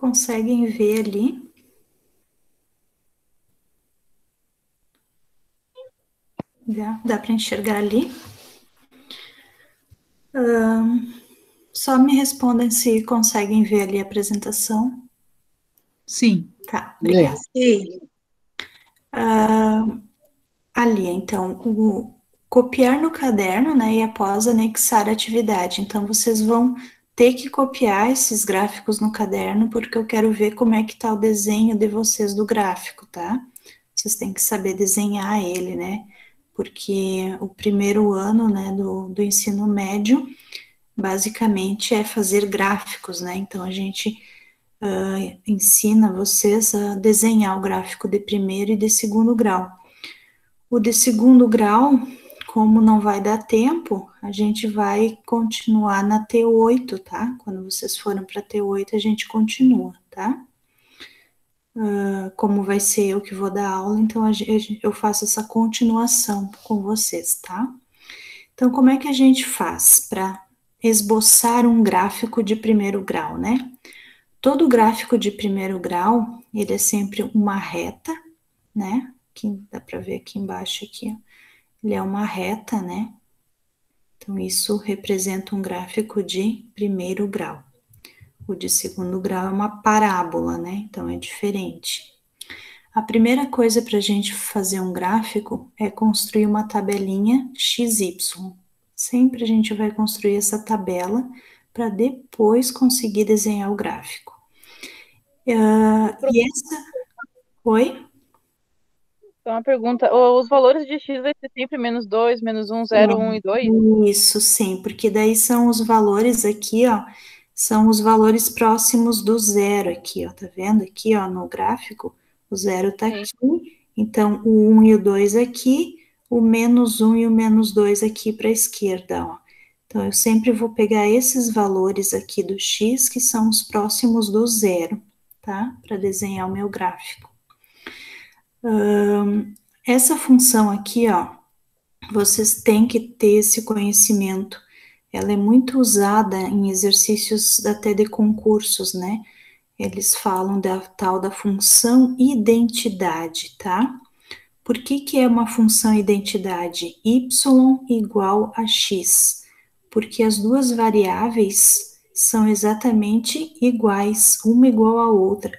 Conseguem ver ali? Dá para enxergar ali? Só me respondem se conseguem ver ali a apresentação. Sim. Tá, obrigada. Sim. Ali, então, copiar no caderno, né, e após anexar a atividade. Então, vocês vão ter que copiar esses gráficos no caderno, porque eu quero ver como é que tá o desenho de vocês do gráfico, tá? Vocês têm que saber desenhar ele, né? Porque o primeiro ano, né, do ensino médio, basicamente é fazer gráficos, né? Então, a gente ensina vocês a desenhar o gráfico de primeiro e de segundo grau. O de segundo grau, como não vai dar tempo, a gente vai continuar na T8, tá? Quando vocês forem para T8, a gente continua, tá? Como vai ser eu que vou dar aula, então eu faço essa continuação com vocês, tá? Então, como é que a gente faz para esboçar um gráfico de primeiro grau, né? Todo gráfico de primeiro grau, ele é sempre uma reta, né? Que dá para ver aqui embaixo aqui, ó. Ele é uma reta, né? Então, isso representa um gráfico de primeiro grau. O de segundo grau é uma parábola, né? Então, é diferente. A primeira coisa para a gente fazer um gráfico é construir uma tabelinha XY. Sempre a gente vai construir essa tabela para depois conseguir desenhar o gráfico. E essa. Oi? Então, uma pergunta: os valores de x vai ser sempre -2, -1, 0, 1 e 2? Isso, sim, porque daí são os valores aqui, ó, são os valores próximos do zero aqui, ó, tá vendo aqui, ó, no gráfico, o zero tá aqui, então o 1 e o 2 aqui, o -1 e o -2 aqui para a esquerda, ó. Então, eu sempre vou pegar esses valores aqui do x, que são os próximos do zero, tá? Para desenhar o meu gráfico. Essa função aqui, ó, vocês têm que ter esse conhecimento. Ela é muito usada em exercícios até de concursos, né? Eles falam da tal da função identidade, tá? Por que é uma função identidade? Y igual a x. Porque as duas variáveis são exatamente iguais, uma igual à outra.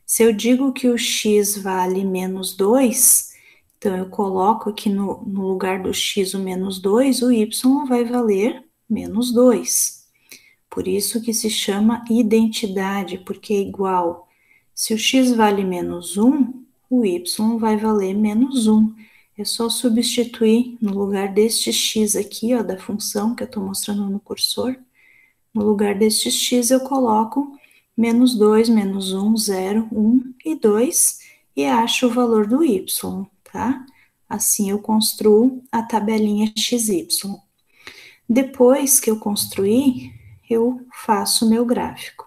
Se eu digo que o x vale -2, então eu coloco aqui no lugar do x o -2, o y vai valer -2. Por isso que se chama identidade, porque é igual. Se o x vale -1, o y vai valer -1. É só substituir no lugar deste x aqui, ó, da função que eu estou mostrando no cursor. No lugar deste x eu coloco -2, -1, 0, 1 e 2 e acho o valor do y, tá? Assim eu construo a tabelinha XY. Depois que eu construir, eu faço o meu gráfico.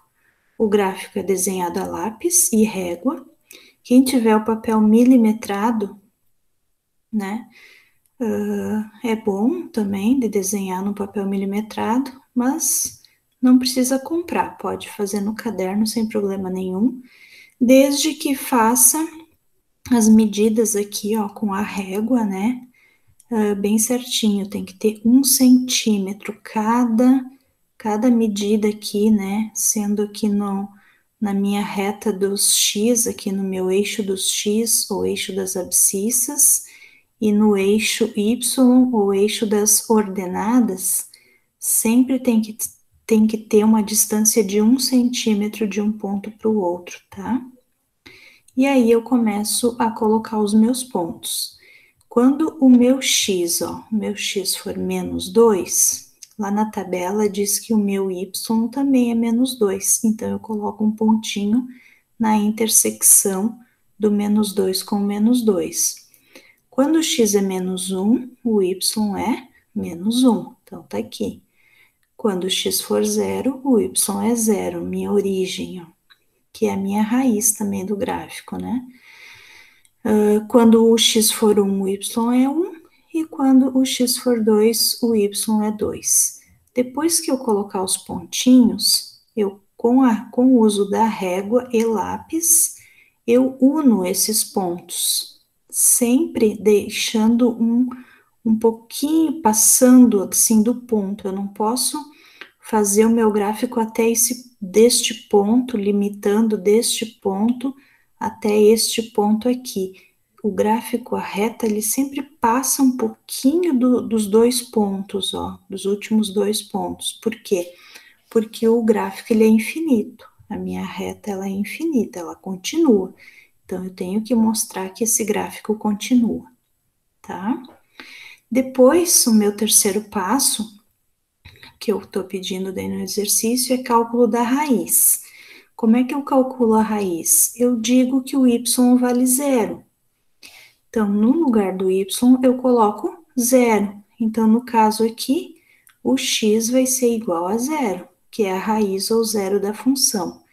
O gráfico é desenhado a lápis e régua. Quem tiver o papel milimetrado, né, é bom também de desenhar no papel milimetrado, mas não precisa comprar, pode fazer no caderno sem problema nenhum, desde que faça as medidas aqui, ó, com a régua, né, bem certinho, tem que ter 1 centímetro cada medida aqui, né, sendo aqui na minha reta dos X, aqui no meu eixo dos X, ou eixo das abscissas, e no eixo Y, ou eixo das ordenadas, sempre tem que ter uma distância de 1 centímetro de um ponto para o outro, tá? E aí eu começo a colocar os meus pontos. Quando o meu x, ó, o meu x for -2, lá na tabela diz que o meu y também é -2, então eu coloco um pontinho na intersecção do -2 com o -2. Quando o x é -1, o y é -1, então tá aqui. Quando o x for 0, o y é 0, minha origem, ó, que é a minha raiz também do gráfico, né? Quando o x for 1, o y é 1, e quando o x for 2, o y é 2. Depois que eu colocar os pontinhos, eu com o uso da régua e lápis, eu uno esses pontos, sempre deixando um pouquinho passando assim do ponto. Eu não posso fazer o meu gráfico até deste ponto, limitando deste ponto até este ponto aqui. O gráfico, a reta, ele sempre passa um pouquinho dos dois pontos, ó, dos últimos dois pontos. Por quê? Porque o gráfico, ele é infinito. A minha reta, ela é infinita, ela continua. Então, eu tenho que mostrar que esse gráfico continua, tá? Depois, o meu terceiro passo, que eu estou pedindo daí no exercício, é cálculo da raiz. Como é que eu calculo a raiz? Eu digo que o y vale zero. Então, no lugar do y, eu coloco zero. Então, no caso aqui, o x vai ser igual a zero, que é a raiz ou zero da função.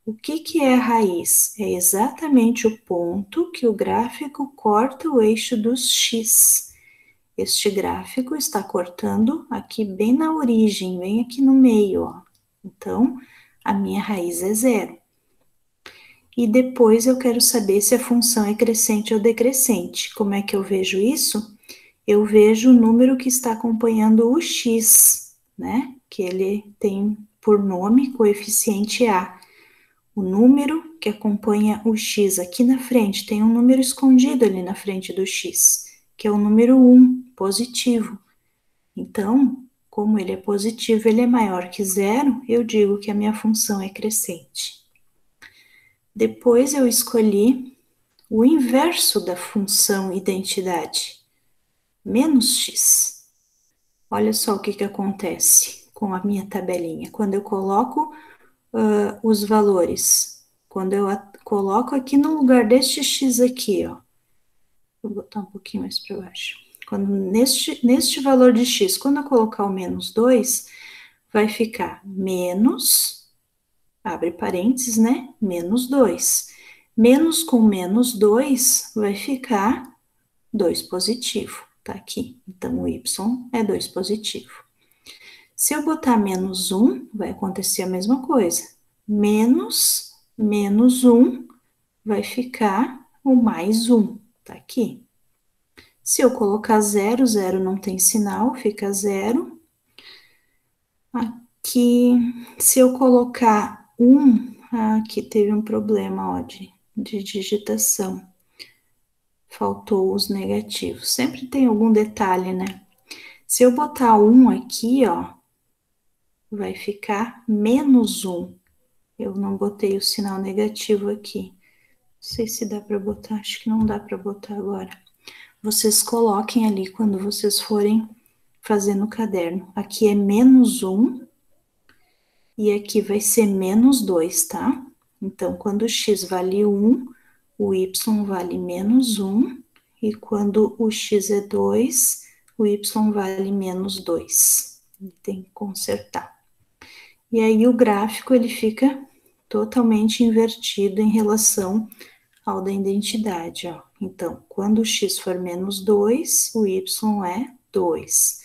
O que é a raiz? É exatamente o ponto que o gráfico corta o eixo dos x. Este gráfico está cortando aqui bem na origem, bem aqui no meio, ó. Então, a minha raiz é zero. E depois eu quero saber se a função é crescente ou decrescente. Como é que eu vejo isso? Eu vejo o número que está acompanhando o x, né? Que ele tem por nome coeficiente a. O número que acompanha o x aqui na frente, tem um número escondido ali na frente do x, que é o número 1, positivo. Então, como ele é positivo, ele é maior que zero, eu digo que a minha função é crescente. Depois eu escolhi o inverso da função identidade, menos x. Olha só o que acontece com a minha tabelinha. Quando eu coloco os valores, quando eu coloco aqui no lugar deste x aqui, ó, vou botar um pouquinho mais para baixo. Quando neste valor de x, quando eu colocar o menos 2, vai ficar menos, abre parênteses, né? Menos 2. Menos com menos 2 vai ficar 2 positivo, tá aqui. Então, o y é 2 positivo. Se eu botar menos 1, vai acontecer a mesma coisa. Menos 1 vai ficar o mais 1, tá aqui. Se eu colocar 0, 0 não tem sinal, fica 0. Aqui, se eu colocar 1, aqui teve um problema, ó, de digitação. Faltou os negativos. Sempre tem algum detalhe, né? Se eu botar 1 aqui, ó, vai ficar menos 1. Eu não botei o sinal negativo aqui. Não sei se dá para botar, acho que não dá para botar agora. Vocês coloquem ali quando vocês forem fazer no caderno. Aqui é menos 1 e aqui vai ser menos 2, tá? Então, quando o x vale 1, o y vale menos 1, e quando o x é 2, o y vale menos 2. Tem que consertar. E aí o gráfico ele fica totalmente invertido em relação ao da identidade, ó. Então, quando o x for menos 2, o y é 2.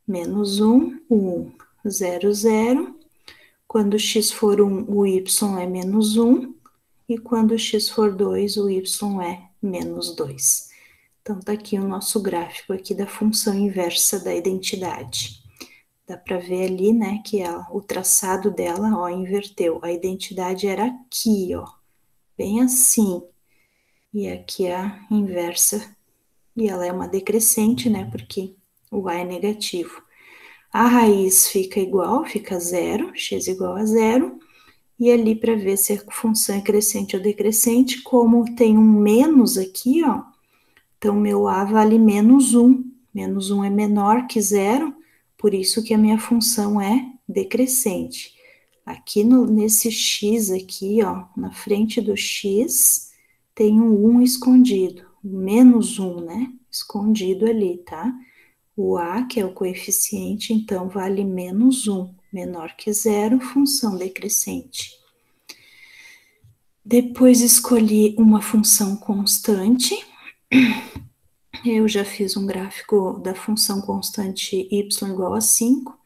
Menos 1, 1. 0, 0. Quando o x for 1, o y é menos 1. E quando o x for 2, o y é menos 2. Então, tá aqui o nosso gráfico aqui da função inversa da identidade. Dá para ver ali, né, que o traçado dela, ó, inverteu. A identidade era aqui, ó, bem assim. E aqui a inversa, e ela é uma decrescente, né, porque o a é negativo. A raiz fica igual, fica zero, x igual a zero. E ali para ver se a função é crescente ou decrescente, como tem um menos aqui, ó, então meu a vale menos 1. Menos 1 é menor que zero, por isso que a minha função é decrescente. Aqui nesse x aqui, ó, na frente do x, tem um 1 escondido, menos 1, né? Escondido ali, tá? O a, que é o coeficiente, então vale menos 1, menor que zero, função decrescente. Depois escolhi uma função constante. Eu já fiz um gráfico da função constante y igual a 5.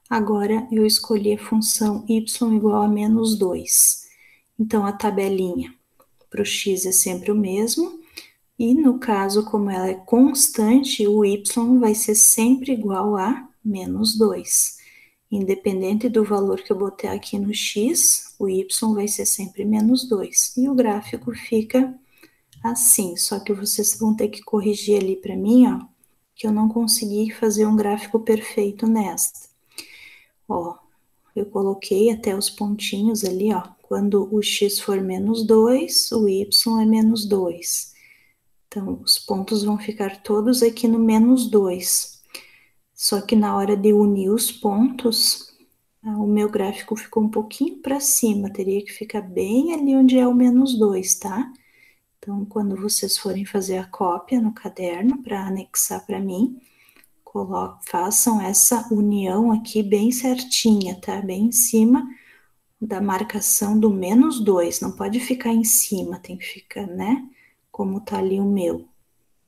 Agora, eu escolhi a função y igual a menos 2. Então, a tabelinha para o x é sempre o mesmo. E, no caso, como ela é constante, o y vai ser sempre igual a menos 2. Independente do valor que eu botar aqui no x, o y vai ser sempre menos 2. E o gráfico fica assim, só que vocês vão ter que corrigir ali para mim, ó, que eu não consegui fazer um gráfico perfeito nesta. Ó, eu coloquei até os pontinhos ali, ó, quando o x for menos 2, o y é menos 2. Então, os pontos vão ficar todos aqui no menos 2. Só que na hora de unir os pontos, o meu gráfico ficou um pouquinho para cima, teria que ficar bem ali onde é o menos 2, tá? Então, quando vocês forem fazer a cópia no caderno para anexar para mim, façam essa união aqui bem certinha, tá? Bem em cima da marcação do menos 2, não pode ficar em cima, tem que ficar, né? Como tá ali o meu.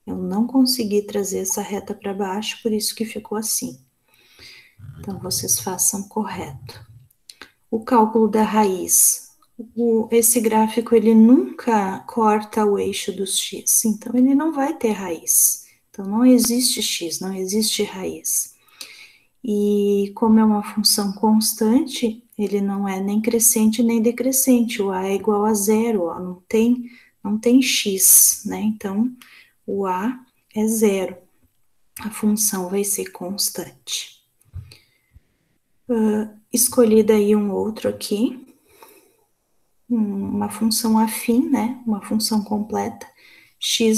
Eu não consegui trazer essa reta para baixo, por isso que ficou assim. Então, vocês façam correto. O cálculo da raiz. Esse gráfico, ele nunca corta o eixo dos x, então ele não vai ter raiz. Então, não existe x, não existe raiz. E como é uma função constante, ele não é nem crescente nem decrescente, o a é igual a zero, ó, não tem x, né? Então, o a é zero, a função vai ser constante. Escolhi daí um outro aqui, uma função afim, né? Uma função completa, xy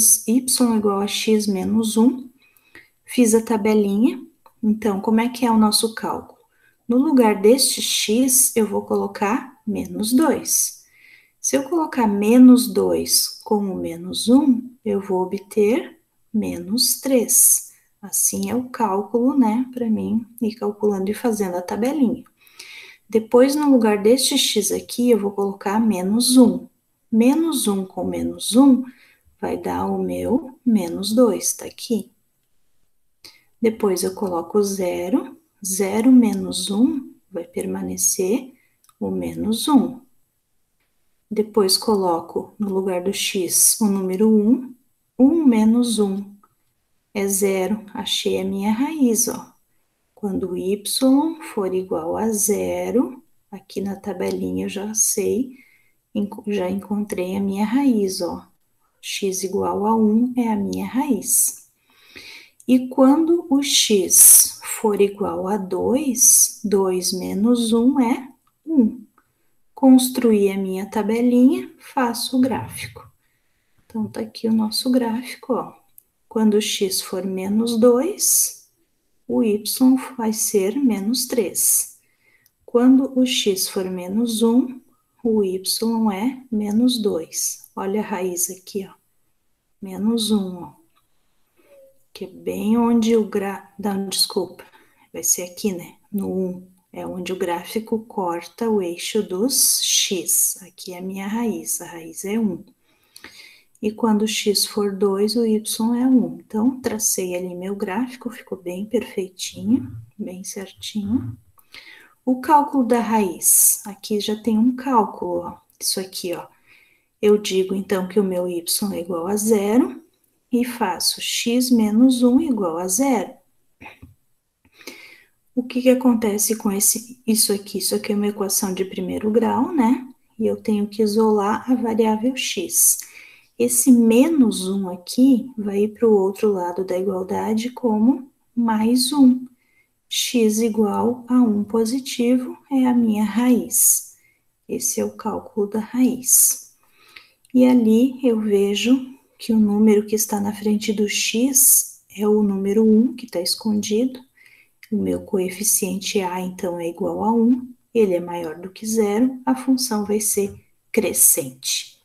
igual a x menos 1. Fiz a tabelinha. Então, como é que é o nosso cálculo? No lugar deste x, eu vou colocar menos 2. Se eu colocar menos 2 como menos 1, eu vou obter menos 3. Assim é o cálculo, né? Para mim ir calculando e fazendo a tabelinha. Depois, no lugar deste x aqui, eu vou colocar menos 1. Menos 1 com menos 1 vai dar o meu menos 2, tá aqui. Depois eu coloco 0. 0 menos 1 vai permanecer o menos 1. Depois coloco no lugar do x o número 1. 1 menos 1 é 0. Achei a minha raiz, ó. Quando o y for igual a 0, aqui na tabelinha eu já sei, já encontrei a minha raiz, ó. X igual a 1 é a minha raiz. E quando o x for igual a 2, 2 menos 1 é 1. Construí a minha tabelinha, faço o gráfico. Então, tá aqui o nosso gráfico, ó. Quando o x for menos 2, o y vai ser menos 3. Quando o x for menos 1, o y é menos 2. Olha a raiz aqui, ó. Menos 1, ó. Que é bem onde o desculpa, vai ser aqui, né? No 1, é onde o gráfico corta o eixo dos x. Aqui é a minha raiz, a raiz é 1. E quando o x for 2, o y é 1. Então, tracei ali meu gráfico, ficou bem perfeitinho, bem certinho. O cálculo da raiz, aqui já tem um cálculo, ó. Isso aqui, ó. Eu digo, então, que o meu y é igual a 0 e faço x menos 1 igual a 0. O que acontece com isso aqui? Isso aqui é uma equação de primeiro grau, né? E eu tenho que isolar a variável x. Esse menos 1 aqui vai ir para o outro lado da igualdade como mais 1. X igual a 1 positivo é a minha raiz. Esse é o cálculo da raiz. E ali eu vejo que o número que está na frente do x é o número 1, que está escondido. O meu coeficiente a, então, é igual a 1. Ele é maior do que 0. A função vai ser crescente.